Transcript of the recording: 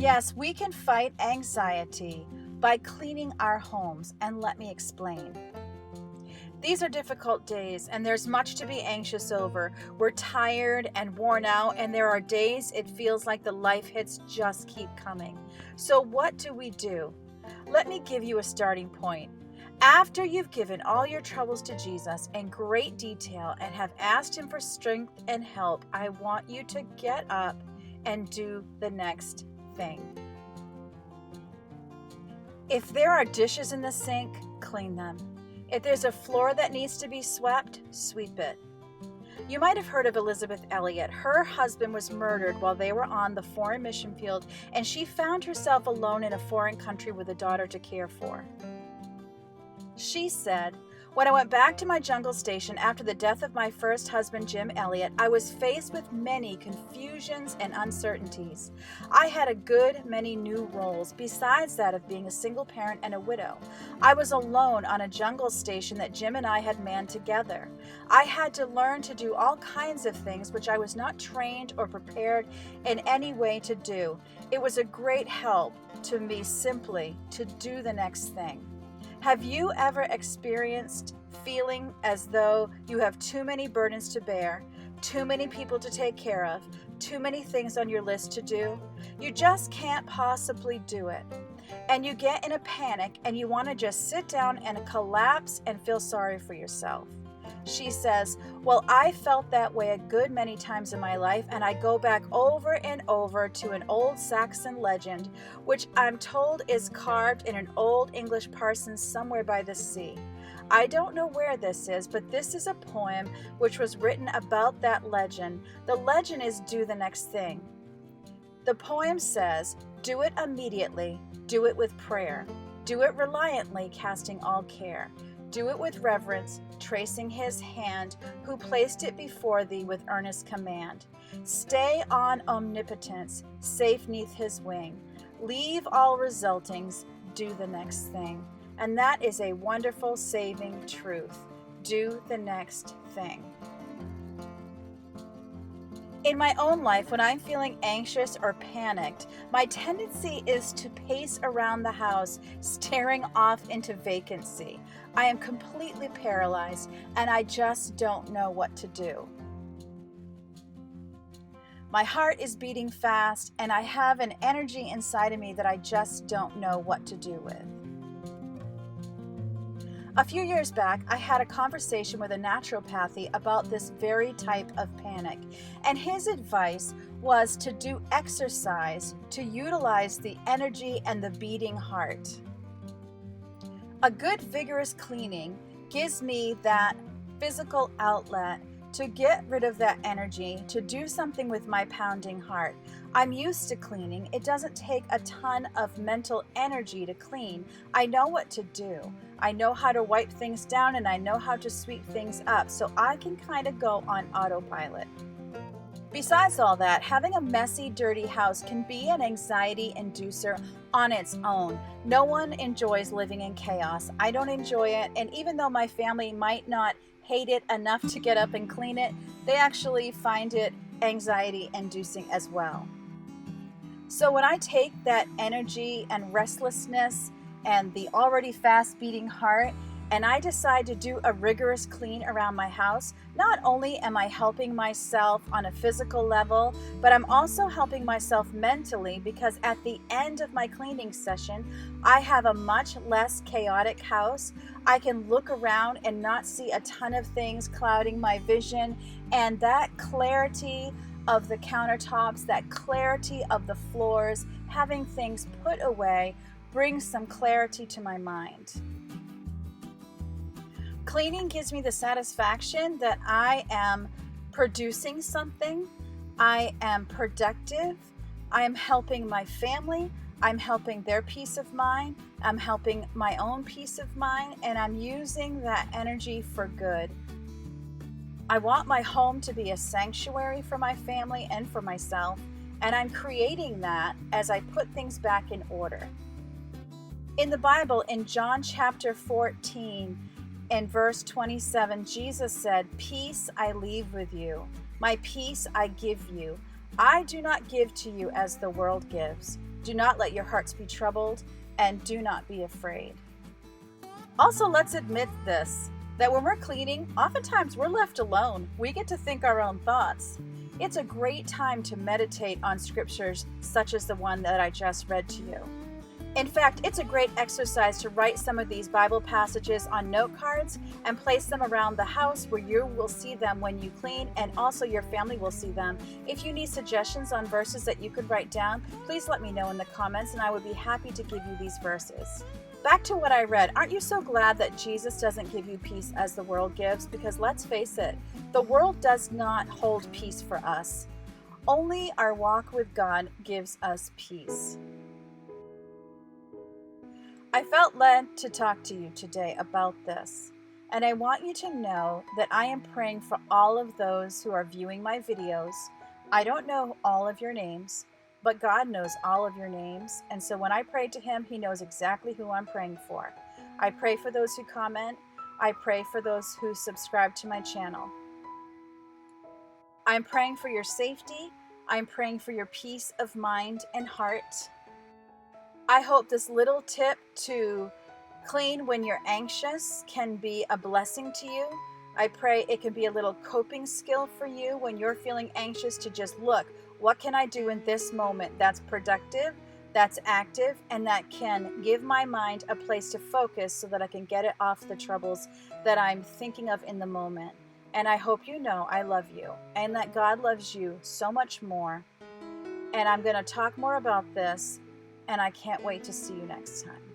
Yes, we can fight anxiety by cleaning our homes, and let me explain. These are difficult days, and there's much to be anxious over. We're tired and worn out, and there are days it feels like the life hits just keep coming. So, what do? Let me give you a starting point. After you've given all your troubles to Jesus in great detail and have asked Him for strength and help, I want you to get up and do the next thing. If there are dishes in the sink, clean them. If there's a floor that needs to be swept, sweep it. You might have heard of Elizabeth Elliot. Her husband was murdered while they were on the foreign mission field, and she found herself alone in a foreign country with a daughter to care for. She said, "When I went back to my jungle station after the death of my first husband, Jim Elliot, I was faced with many confusions and uncertainties. I had a good many new roles besides that of being a single parent and a widow. I was alone on a jungle station that Jim and I had manned together. I had to learn to do all kinds of things which I was not trained or prepared in any way to do. It was a great help to me simply to do the next thing." Have you ever experienced feeling as though you have too many burdens to bear, too many people to take care of, too many things on your list to do? You just can't possibly do it. And you get in a panic and you want to just sit down and collapse and feel sorry for yourself. She says, "Well, I felt that way a good many times in my life, and I go back over and over to an old Saxon legend, which I'm told is carved in an old English parsonage somewhere by the sea. I don't know where this is, but this is a poem which was written about that legend. The legend is do the next thing. The poem says, do it immediately, do it with prayer, do it reliantly, casting all care. Do it with reverence, tracing His hand, who placed it before thee with earnest command. Stay on omnipotence, safe neath His wing. Leave all resultings, do the next thing." And that is a wonderful saving truth. Do the next thing. In my own life, when I'm feeling anxious or panicked, my tendency is to pace around the house, staring off into vacancy. I am completely paralyzed, and I just don't know what to do. My heart is beating fast, and I have an energy inside of me that I just don't know what to do with. A few years back, I had a conversation with a naturopathy about this very type of panic, and his advice was to do exercise to utilize the energy and the beating heart. A good vigorous cleaning gives me that physical outlet to get rid of that energy, to do something with my pounding heart. I'm used to cleaning. It doesn't take a ton of mental energy to clean. I know what to do. I know how to wipe things down, and I know how to sweep things up, so I can kind of go on autopilot. Besides all that, having a messy, dirty house can be an anxiety inducer on its own. No one enjoys living in chaos. I don't enjoy it, and even though my family might not hate it enough to get up and clean it, they actually find it anxiety inducing as well. So when I take that energy and restlessness and the already fast beating heart, and I decide to do a rigorous clean around my house, not only am I helping myself on a physical level, but I'm also helping myself mentally, because at the end of my cleaning session, I have a much less chaotic house. I can look around and not see a ton of things clouding my vision, and that clarity of the countertops, that clarity of the floors, having things put away, brings some clarity to my mind. Cleaning gives me the satisfaction that I am producing something, I am productive, I am helping my family, I'm helping their peace of mind, I'm helping my own peace of mind, and I'm using that energy for good. I want my home to be a sanctuary for my family and for myself, and I'm creating that as I put things back in order. In the Bible, in John chapter 14, in verse 27, Jesus said, "Peace I leave with you, my peace I give you. I do not give to you as the world gives. Do not let your hearts be troubled, and do not be afraid. Also, let's admit this, that when we're cleaning, oftentimes we're left alone. We get to think our own thoughts. It's a great time to meditate on scriptures such as the one that I just read to you. In fact, it's a great exercise to write some of these Bible passages on note cards and place them around the house where you will see them when you clean, and also your family will see them. If you need suggestions on verses that you could write down, please let me know in the comments and I would be happy to give you these verses. Back to what I read, aren't you so glad that Jesus doesn't give you peace as the world gives? Because let's face it, the world does not hold peace for us. Only our walk with God gives us peace. I felt led to talk to you today about this, and I want you to know that I am praying for all of those who are viewing my videos. I don't know all of your names, but God knows all of your names, and so when I pray to Him, He knows exactly who I'm praying for. I pray for those who comment. I pray for those who subscribe to my channel. I'm praying for your safety. I'm praying for your peace of mind and heart. I hope this little tip to clean when you're anxious can be a blessing to you. I pray it can be a little coping skill for you when you're feeling anxious, to just look, what can I do in this moment that's productive, that's active, and that can give my mind a place to focus so that I can get it off the troubles that I'm thinking of in the moment. And I hope you know I love you and that God loves you so much more. And I'm going to talk more about this, and I can't wait to see you next time.